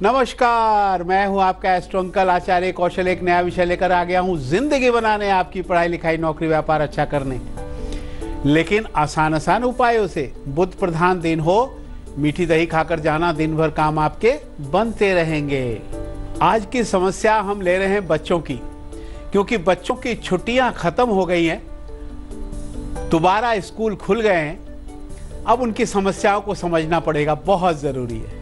नमस्कार, मैं हूं आपका एस्ट्रो अंकल आचार्य कौशल। एक नया विषय लेकर आ गया हूं, जिंदगी बनाने, आपकी पढ़ाई लिखाई नौकरी व्यापार अच्छा करने, लेकिन आसान उपायों से। बुध प्रधान दिन हो, मीठी दही खाकर जाना, दिन भर काम आपके बनते रहेंगे। आज की समस्या हम ले रहे हैं बच्चों की, क्योंकि बच्चों की छुट्टियां खत्म हो गई हैं, दोबारा स्कूल खुल गए हैं। अब उनकी समस्याओं को समझना पड़ेगा, बहुत जरूरी है।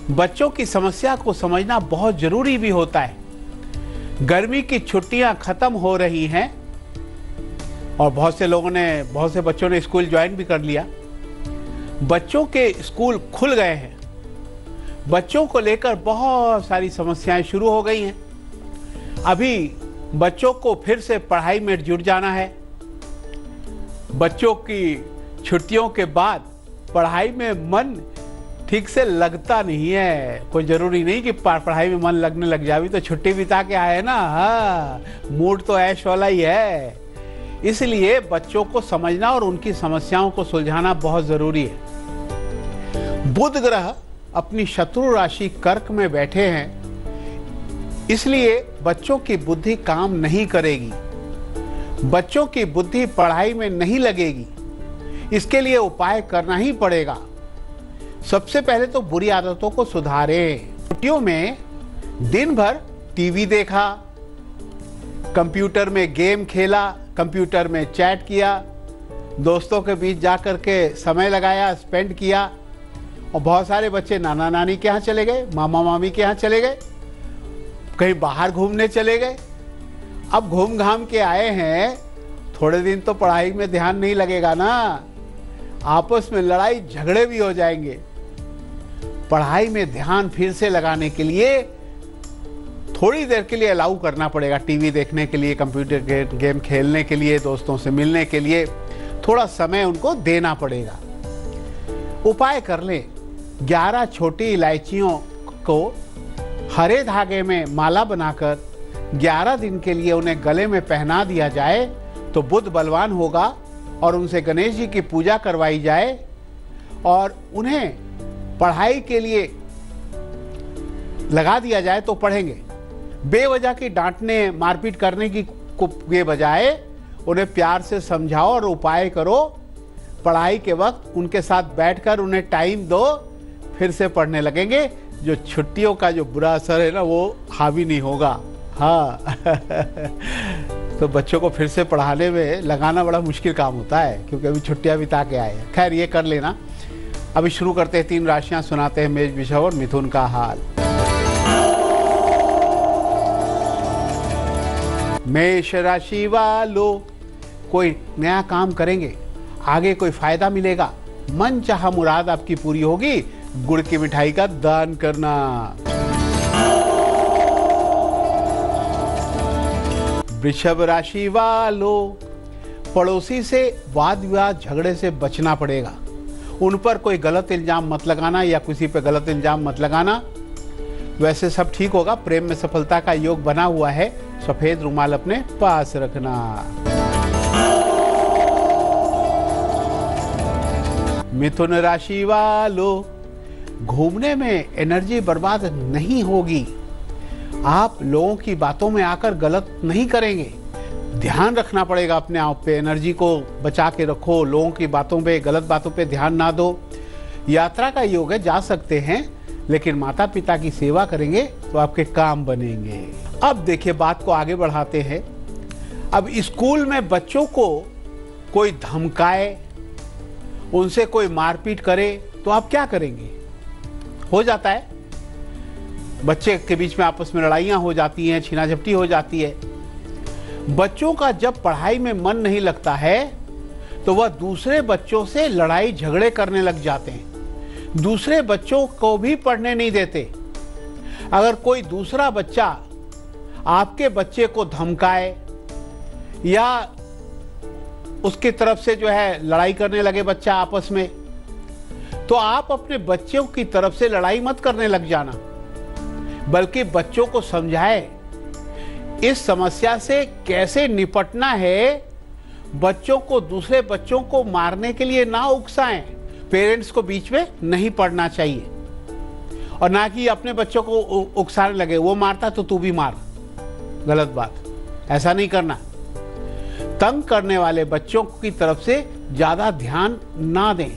बच्चों की समस्या को समझना बहुत जरूरी भी होता है। गर्मी की छुट्टियां खत्म हो रही हैं और बहुत से बच्चों ने स्कूल ज्वाइन भी कर लिया। बच्चों के स्कूल खुल गए हैं, बच्चों को लेकर बहुत सारी समस्याएं शुरू हो गई हैं। अभी बच्चों को फिर से पढ़ाई में जुट जाना है। बच्चों की छुट्टियों के बाद पढ़ाई में मन ठीक से लगता नहीं है। कोई जरूरी नहीं कि पढ़ाई में मन लगने लग जाए, तो छुट्टी बिता के आए ना। हाँ, मूड तो ऐश वाला ही है। इसलिए बच्चों को समझना और उनकी समस्याओं को सुलझाना बहुत जरूरी है। बुध ग्रह अपनी शत्रु राशि कर्क में बैठे हैं, इसलिए बच्चों की बुद्धि काम नहीं करेगी, बच्चों की बुद्धि पढ़ाई में नहीं लगेगी। इसके लिए उपाय करना ही पड़ेगा। सबसे पहले तो बुरी आदतों को सुधारें। छुट्टियों में दिन भर टीवी देखा, कंप्यूटर में गेम खेला, कंप्यूटर में चैट किया, दोस्तों के बीच जाकर के समय लगाया, स्पेंड किया। और बहुत सारे बच्चे नाना नानी के यहाँ चले गए, मामा मामी के यहाँ चले गए, कहीं बाहर घूमने चले गए। अब घूम घाम के आए हैं, थोड़े दिन तो पढ़ाई में ध्यान नहीं लगेगा ना, आपस में लड़ाई झगड़े भी हो जाएंगे। पढ़ाई में ध्यान फिर से लगाने के लिए थोड़ी देर के लिए अलाउ करना पड़ेगा। टीवी देखने के लिए, कंप्यूटर गेम खेलने के लिए, दोस्तों से मिलने के लिए थोड़ा समय उनको देना पड़ेगा। उपाय कर लें। 11 छोटी इलायचियों को हरे धागे में माला बनाकर 11 दिन के लिए उन्हें गले में पहना दिया जाए तो बुध बलवान होगा। और उनसे गणेश जी की पूजा करवाई जाए और उन्हें पढ़ाई के लिए लगा दिया जाए तो पढ़ेंगे। बेवजह की डांटने मारपीट करने की के बजाय उन्हें प्यार से समझाओ और उपाय करो। पढ़ाई के वक्त उनके साथ बैठकर उन्हें टाइम दो, फिर से पढ़ने लगेंगे। जो छुट्टियों का जो बुरा असर है ना, वो हावी नहीं होगा। हाँ तो बच्चों को फिर से पढ़ाने में लगाना बड़ा मुश्किल काम होता है, क्योंकि अभी छुट्टियां बिता के आए हैं। खैर, ये कर लेना। अभी शुरू करते हैं। 3 राशियां सुनाते हैं, मेष, वृषभ और मिथुन का हाल। मेष राशि वालों, कोई नया काम करेंगे, आगे कोई फायदा मिलेगा, मन चाहा मुराद आपकी पूरी होगी। गुड़ की मिठाई का दान करना। वृषभ राशि वालों, पड़ोसी से वाद विवाद झगड़े से बचना पड़ेगा। उन पर कोई गलत इल्जाम मत लगाना या किसी पे गलत इल्जाम मत लगाना। वैसे सब ठीक होगा। प्रेम में सफलता का योग बना हुआ है। सफेद रुमाल अपने पास रखना। मिथुन राशि वालों, घूमने में एनर्जी बर्बाद नहीं होगी। आप लोगों की बातों में आकर गलत नहीं करेंगे। ध्यान रखना पड़ेगा अपने आप पे, एनर्जी को बचा के रखो। लोगों की बातों पे, गलत बातों पे ध्यान ना दो। यात्रा का योग है, जा सकते हैं, लेकिन माता पिता की सेवा करेंगे तो आपके काम बनेंगे। अब देखिए, बात को आगे बढ़ाते हैं। अब स्कूल में बच्चों को कोई धमकाए, उनसे कोई मारपीट करे तो आप क्या करेंगे? हो जाता है, बच्चे के बीच में आपस में लड़ाइयाँ हो जाती हैं, छीना झपटी हो जाती है। बच्चों का जब पढ़ाई में मन नहीं लगता है तो वह दूसरे बच्चों से लड़ाई झगड़े करने लग जाते हैं, दूसरे बच्चों को भी पढ़ने नहीं देते। अगर कोई दूसरा बच्चा आपके बच्चे को धमकाए या उसकी तरफ से जो है लड़ाई करने लगे बच्चा आपस में, तो आप अपने बच्चों की तरफ से लड़ाई मत करने लग जाना, बल्कि बच्चों को समझाए इस समस्या से कैसे निपटना है। बच्चों को दूसरे बच्चों को मारने के लिए ना उकसाएं। पेरेंट्स को बीच में नहीं पड़ना चाहिए और ना कि अपने बच्चों को उकसाने लगे, वो मारता तो तू भी मार। गलत बात, ऐसा नहीं करना। तंग करने वाले बच्चों की तरफ से ज्यादा ध्यान ना दें।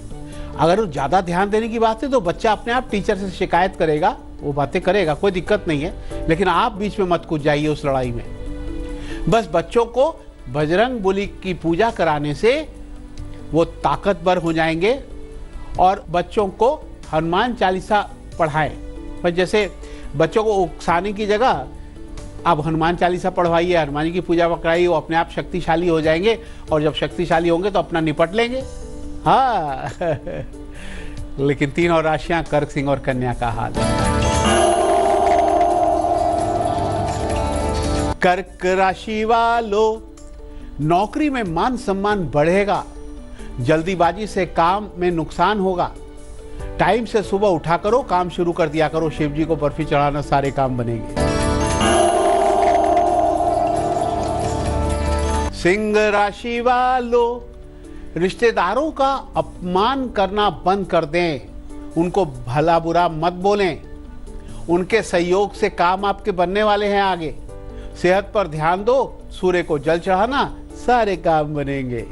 अगर ज्यादा ध्यान देने की बात है तो बच्चा अपने आप टीचर से शिकायत करेगा, वो बातें करेगा, कोई दिक्कत नहीं है, लेकिन आप बीच में मत कूद जाइए उस लड़ाई में। बस बच्चों को बजरंग बली की पूजा कराने से वो ताकतवर हो जाएंगे। और बच्चों को हनुमान चालीसा पढ़ाएं। पर जैसे बच्चों को उकसाने की जगह आप हनुमान चालीसा पढ़वाइए, हनुमान जी की पूजा कराइए, वो अपने आप शक्तिशाली हो जाएंगे। और जब शक्तिशाली होंगे तो अपना निपट लेंगे। हाँ लेकिन 3 और राशियां, कर्क, सिंह और कन्या का हाल। कर्क राशि वालों, नौकरी में मान सम्मान बढ़ेगा। जल्दीबाजी से काम में नुकसान होगा। टाइम से सुबह उठा करो, काम शुरू कर दिया करो। शिव जी को बर्फी चढ़ाना, सारे काम बनेंगे। सिंह राशि वालों, रिश्तेदारों का अपमान करना बंद कर दें। उनको भला बुरा मत बोलें। उनके सहयोग से काम आपके बनने वाले हैं आगे। सेहत पर ध्यान दो, सूर्य को जल चढ़ाना, सारे काम बनेंगे।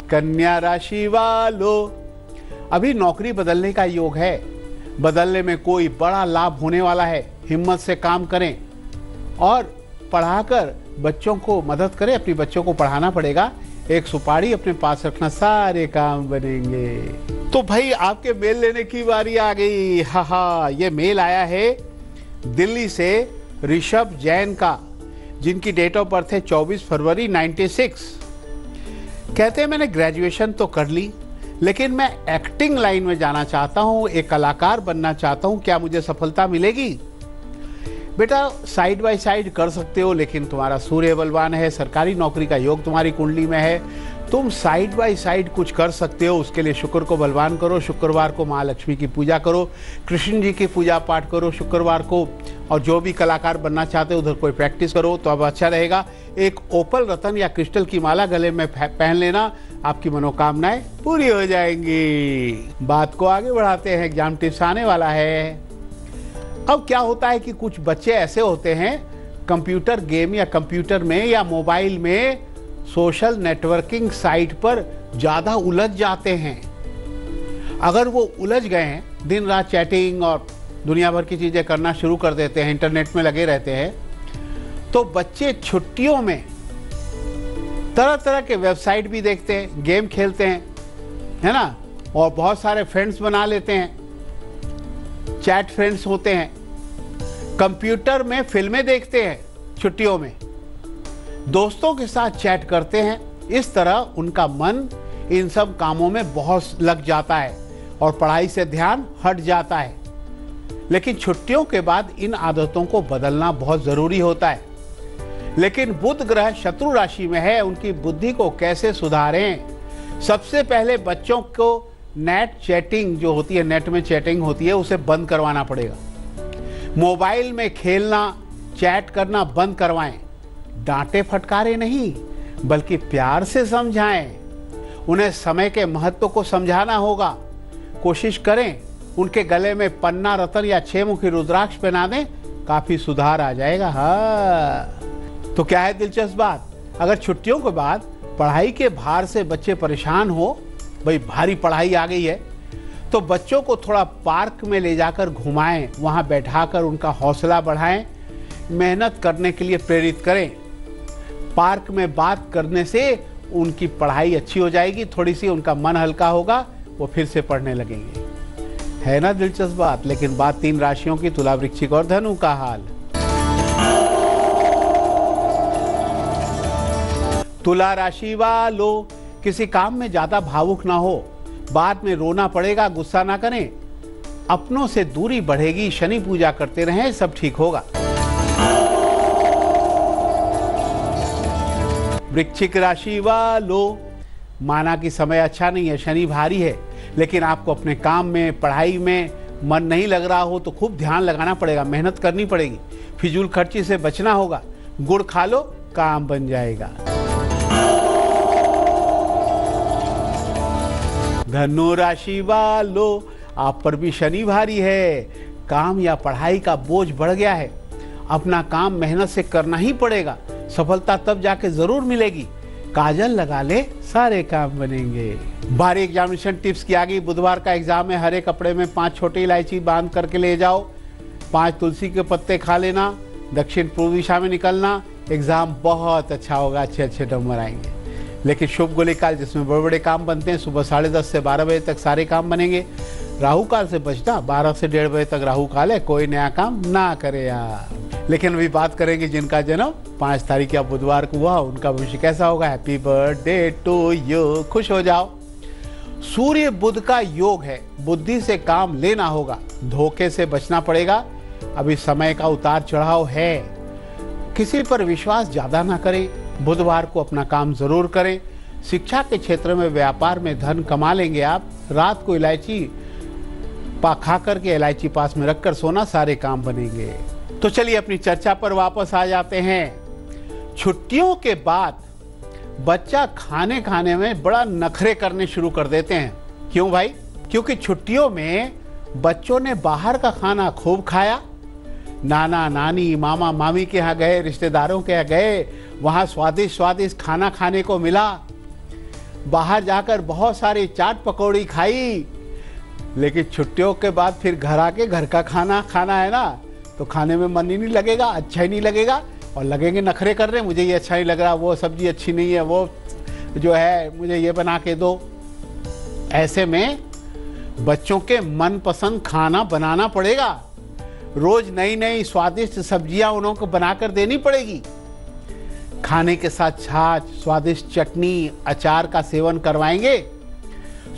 कन्या राशि वालों, अभी नौकरी बदलने का योग है। बदलने में कोई बड़ा लाभ होने वाला है। हिम्मत से काम करें और पढ़ाकर बच्चों को मदद करें। अपने बच्चों को पढ़ाना पड़ेगा। एक सुपारी अपने पास रखना, सारे काम बनेंगे। तो भाई आपके मेल लेने की बारी आ गई। हा, ये मेल आया है दिल्ली से ऋषभ जैन का, जिनकी डेट ऑफ बर्थ है 24 फरवरी 96। कहते हैं मैंने ग्रेजुएशन तो कर ली, लेकिन मैं एक्टिंग लाइन में जाना चाहता हूँ, एक कलाकार बनना चाहता हूँ। क्या मुझे सफलता मिलेगी? बेटा साइड बाय साइड कर सकते हो, लेकिन तुम्हारा सूर्य बलवान है, सरकारी नौकरी का योग तुम्हारी कुंडली में है। तुम साइड बाय साइड कुछ कर सकते हो। उसके लिए शुक्र को बलवान करो। शुक्रवार को महालक्ष्मी की पूजा करो, कृष्ण जी की पूजा पाठ करो शुक्रवार को। और जो भी कलाकार बनना चाहते हो उधर कोई प्रैक्टिस करो तो अब अच्छा रहेगा। एक ओपल रतन या क्रिस्टल की माला गले में पहन लेना, आपकी मनोकामनाएं पूरी हो जाएंगी। बात को आगे बढ़ाते हैं, एग्जाम टिप्स आने वाला है। अब क्या होता है कि कुछ बच्चे ऐसे होते हैं कंप्यूटर गेम या कंप्यूटर में या मोबाइल में सोशल नेटवर्किंग साइट पर ज्यादा उलझ जाते हैं। अगर वो उलझ गए हैं, दिन रात चैटिंग और दुनिया भर की चीजें करना शुरू कर देते हैं, इंटरनेट में लगे रहते हैं, तो बच्चे छुट्टियों में तरह तरह के वेबसाइट भी देखते हैं, गेम खेलते हैं, है ना, और बहुत सारे फ्रेंड्स बना लेते हैं, चैट फ्रेंड्स होते हैं। कंप्यूटर में फिल्में देखते हैं छुट्टियों में, दोस्तों के साथ चैट करते हैं। इस तरह उनका मन इन सब कामों में बहुत लग जाता है और पढ़ाई से ध्यान हट जाता है। लेकिन छुट्टियों के बाद इन आदतों को बदलना बहुत जरूरी होता है। लेकिन बुध ग्रह शत्रु राशि में है, उनकी बुद्धि को कैसे सुधारें? सबसे पहले बच्चों को नेट चैटिंग जो होती है, नेट में चैटिंग होती है, उसे बंद करवाना पड़ेगा। मोबाइल में खेलना, चैट करना बंद करवाएं। डांटे फटकारे नहीं, बल्कि प्यार से समझाएं। उन्हें समय के महत्व को समझाना होगा। कोशिश करें उनके गले में पन्ना रतन या 6 मुखी रुद्राक्ष पहना दें, काफी सुधार आ जाएगा। हाँ, तो क्या है दिलचस्प बात, अगर छुट्टियों के बाद पढ़ाई के भार से बच्चे परेशान हो, भाई भारी पढ़ाई आ गई है, तो बच्चों को थोड़ा पार्क में ले जाकर घुमाएं, वहां बैठाकर उनका हौसला बढ़ाएं, मेहनत करने के लिए प्रेरित करें। पार्क में बात करने से उनकी पढ़ाई अच्छी हो जाएगी, थोड़ी सी उनका मन हल्का होगा, वो फिर से पढ़ने लगेंगे। है ना दिलचस्प बात। लेकिन बात 3 राशियों की, तुला, वृश्चिक और धनु का हाल। तुला राशि वालों, किसी काम में ज्यादा भावुक ना हो, बाद में रोना पड़ेगा, गुस्सा ना करें। अपनों से दूरी बढ़ेगी, शनि पूजा करते रहें, सब ठीक होगा। वृश्चिक राशि वालों, माना कि समय अच्छा नहीं है, शनि भारी है, लेकिन आपको अपने काम में, पढ़ाई में मन नहीं लग रहा हो तो खूब ध्यान लगाना पड़ेगा, मेहनत करनी पड़ेगी, फिजूल खर्ची से बचना होगा। गुड़ खा लो, काम बन जाएगा। धनु राशि वालों, आप पर भी शनि भारी है। काम या पढ़ाई का बोझ बढ़ गया है। अपना काम मेहनत से करना ही पड़ेगा, सफलता तब जाके जरूर मिलेगी। काजल लगा ले, सारे काम बनेंगे। बारी एग्जामिनेशन टिप्स की आ गई। बुधवार का एग्जाम है। हरे कपड़े में 5 छोटी इलायची बांध करके ले जाओ। 5 तुलसी के पत्ते खा लेना। दक्षिण पूर्व दिशा में निकलना। एग्जाम बहुत अच्छा होगा, अच्छे अच्छे नंबर आएंगे। लेकिन शुभ गोली काल जिसमें बड़े बड़े काम बनते हैं, सुबह 10:30 से 12 बजे तक सारे काम बनेंगे। राहु काल से बचना, 12 से 1:30 बजे तक राहु काल है, कोई नया काम ना करे यार। लेकिन अभी बात करेंगे जिनका जन्म 5 तारीख या बुधवार को हुआ, उनका भविष्य कैसा होगा। हैप्पी बर्थडे टू यू, खुश हो जाओ। सूर्य बुध का योग है। बुद्धि से काम लेना होगा, धोखे से बचना पड़ेगा। अभी समय का उतार चढ़ाव है, किसी पर विश्वास ज्यादा ना करें। बुधवार को अपना काम जरूर करें। शिक्षा के क्षेत्र में, व्यापार में धन कमा लेंगे आप। रात को इलायची खा करके इलायची पास में रखकर सोना, सारे काम बनेंगे। तो चलिए अपनी चर्चा पर वापस आ जाते हैं। छुट्टियों के बाद बच्चा खाने में बड़ा नखरे करने शुरू कर देते हैं। क्यों भाई? क्योंकि छुट्टियों में बच्चों ने बाहर का खाना खूब खाया। नाना नानी मामा मामी के यहाँ गए, रिश्तेदारों के यहाँ गए, वहाँ स्वादिष्ट स्वादिष्ट खाना खाने को मिला। बाहर जाकर बहुत सारी चाट पकौड़ी खाई। लेकिन छुट्टियों के बाद फिर घर आके घर का खाना खाना है ना, तो खाने में मन ही नहीं लगेगा, अच्छा ही नहीं लगेगा और लगेंगे नखरे कर रहे, मुझे ये अच्छा नहीं लग रहा, वो सब्जी अच्छी नहीं है, वो जो है मुझे ये बना के दो। ऐसे में बच्चों के मनपसंद खाना बनाना पड़ेगा। रोज नई नई स्वादिष्ट सब्जियां उन्हों को बनाकर देनी पड़ेगी। खाने के साथ छाछ, स्वादिष्ट चटनी, अचार का सेवन करवाएंगे।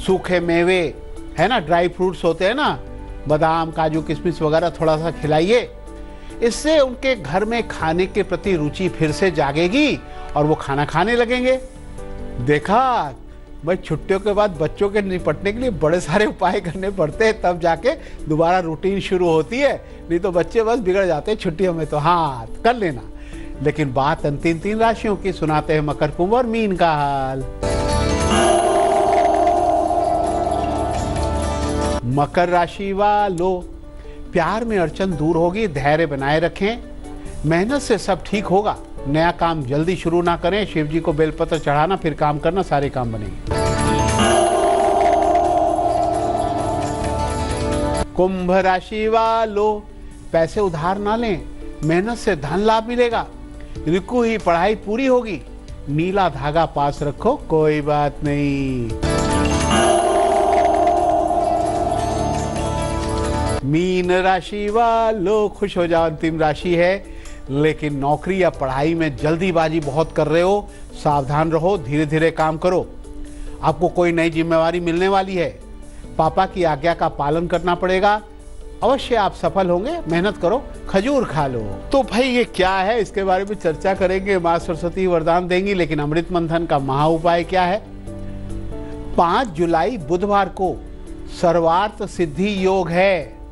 सूखे मेवे है ना, ड्राई फ्रूट्स होते हैं ना, बादाम काजू किशमिश वगैरह थोड़ा सा खिलाइए। इससे उनके घर में खाने के प्रति रुचि फिर से जागेगी और वो खाना खाने लगेंगे। देखा भाई, छुट्टियों के बाद बच्चों के निपटने के लिए बड़े सारे उपाय करने पड़ते हैं, तब जाके दोबारा रूटीन शुरू होती है। नहीं तो बच्चे बस बिगड़ जाते हैं छुट्टियों में। तो हाँ, कर लेना। लेकिन बात अंतिम 3 राशियों की सुनाते हैं, मकर, कुंभ और मीन का हाल। मकर राशि वालों, प्यार में अड़चन दूर होगी, धैर्य बनाए रखें। मेहनत से सब ठीक होगा। नया काम जल्दी शुरू ना करें। शिव जी को बेलपत्र चढ़ाना, फिर काम करना, सारे काम बनेंगे। कुंभ राशि वालों, पैसे उधार ना लें, मेहनत से धन लाभ मिलेगा। रुको ही पढ़ाई पूरी होगी। नीला धागा पास रखो, कोई बात नहीं। मीन राशि वालों, खुश हो जाओ, अंतिम राशि है। लेकिन नौकरी या पढ़ाई में जल्दीबाजी बहुत कर रहे हो, सावधान रहो, धीरे धीरे काम करो। आपको कोई नई जिम्मेवारी मिलने वाली है। पापा की आज्ञा का पालन करना पड़ेगा। अवश्य आप सफल होंगे, मेहनत करो, खजूर खा लो। तो भाई ये क्या है, इसके बारे में चर्चा करेंगे। माँ सरस्वती वरदान देंगी, लेकिन अमृत मंथन का महा उपाय क्या है। 5 जुलाई बुधवार को सर्वार्थ सिद्धि योग है।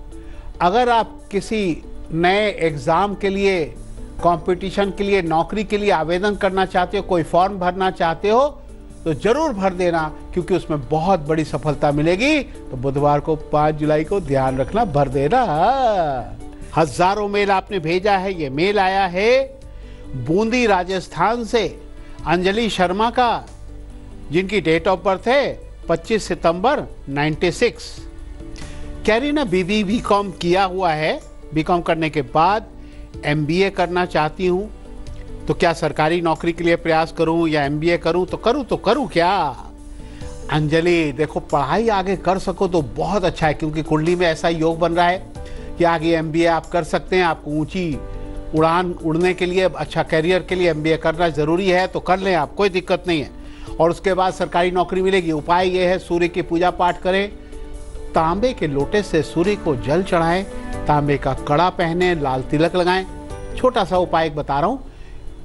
अगर आप किसी नए एग्जाम के लिए, कंपटीशन के लिए, नौकरी के लिए आवेदन करना चाहते हो, कोई फॉर्म भरना चाहते हो, तो जरूर भर देना, क्योंकि उसमें बहुत बड़ी सफलता मिलेगी। तो बुधवार को 5 जुलाई को ध्यान रखना, भर देना। हजारों मेल आपने भेजा है। ये मेल आया है बूंदी राजस्थान से अंजलि शर्मा का, जिनकी डेट ऑफ बर्थ है 25 सितंबर 96। कैरीना बीकॉम किया हुआ है। बीकॉम करने के बाद MBA करना चाहती हूँ, तो क्या सरकारी नौकरी के लिए प्रयास करूँ या MBA करूँ, तो करूँ क्या। अंजलि देखो, पढ़ाई आगे कर सको तो बहुत अच्छा है, क्योंकि कुंडली में ऐसा योग बन रहा है कि आगे MBA आप कर सकते हैं। आपको ऊंची उड़ान उड़ने के लिए, अच्छा करियर के लिए MBA करना ज़रूरी है, तो कर लें आप, कोई दिक्कत नहीं है। और उसके बाद सरकारी नौकरी मिलेगी। उपाय ये है, सूर्य की पूजा पाठ करें, तांबे के लोटे से सूर्य को जल चढ़ाएं, तांबे का कड़ा पहने, लाल तिलक लगाएं। छोटा सा उपाय बता रहा हूँ।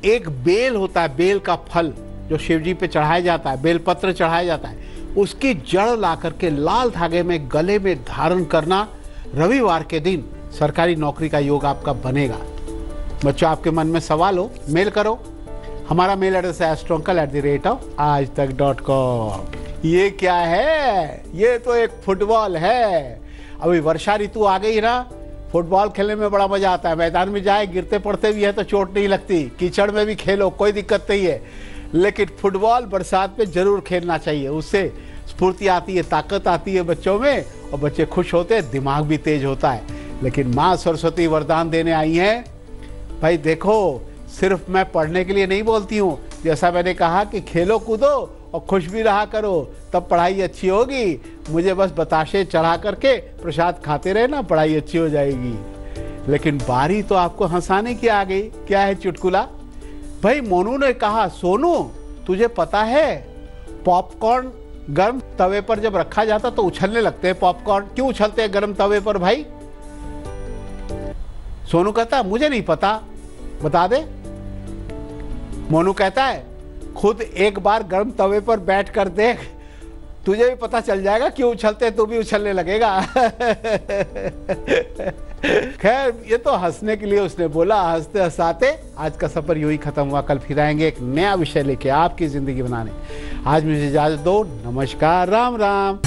एक बेल होता है, बेल का फल जो शिव जी पे चढ़ाया जाता है, बेल पत्र चढ़ाया जाता है, उसकी जड़ ला करके लाल धागे में गले में धारण करना। रविवार के दिन सरकारी नौकरी का योग आपका बनेगा। बच्चों, आपके मन में सवाल हो, मेल करो। हमारा मेल एड्रेस है astrouncle@aajtak.com। ये क्या है? ये तो एक फुटबॉल है। अभी वर्षा ऋतु आ गई ना, फुटबॉल खेलने में बड़ा मजा आता है। मैदान में जाए, गिरते पड़ते भी है तो चोट नहीं लगती, कीचड़ में भी खेलो, कोई दिक्कत नहीं है। लेकिन फुटबॉल बरसात में जरूर खेलना चाहिए, उससे स्फूर्ति आती है, ताकत आती है बच्चों में, और बच्चे खुश होते हैं, दिमाग भी तेज होता है। लेकिन माँ सरस्वती वरदान देने आई हैं। भाई देखो, सिर्फ मैं पढ़ने के लिए नहीं बोलती हूँ, जैसा मैंने कहा कि खेलो कूदो और खुश भी रहा करो, तब पढ़ाई अच्छी होगी। मुझे बस बताशे चढ़ा करके प्रसाद खाते रहे ना, पढ़ाई अच्छी हो जाएगी। लेकिन बारी तो आपको हंसाने की आ गई। क्या है चुटकुला? भाई मोनू ने कहा, सोनू तुझे पता है पॉपकॉर्न गर्म तवे पर जब रखा जाता तो उछलने लगते हैं पॉपकॉर्न। क्यों उछलते हैं गर्म तवे पर भाई? सोनू कहता मुझे नहीं पता, बता दे। मोनू कहता है खुद एक बार गर्म तवे पर बैठ कर देख, तुझे भी पता चल जाएगा क्यों उछलते, तू भी उछलने लगेगा। खैर, ये तो हंसने के लिए उसने बोला। हंसते हंसाते आज का सफर यूं ही खत्म हुआ। कल फिर आएंगे एक नया विषय लेके आपकी जिंदगी बनाने। आज मुझे इजाजत दो। नमस्कार, राम राम।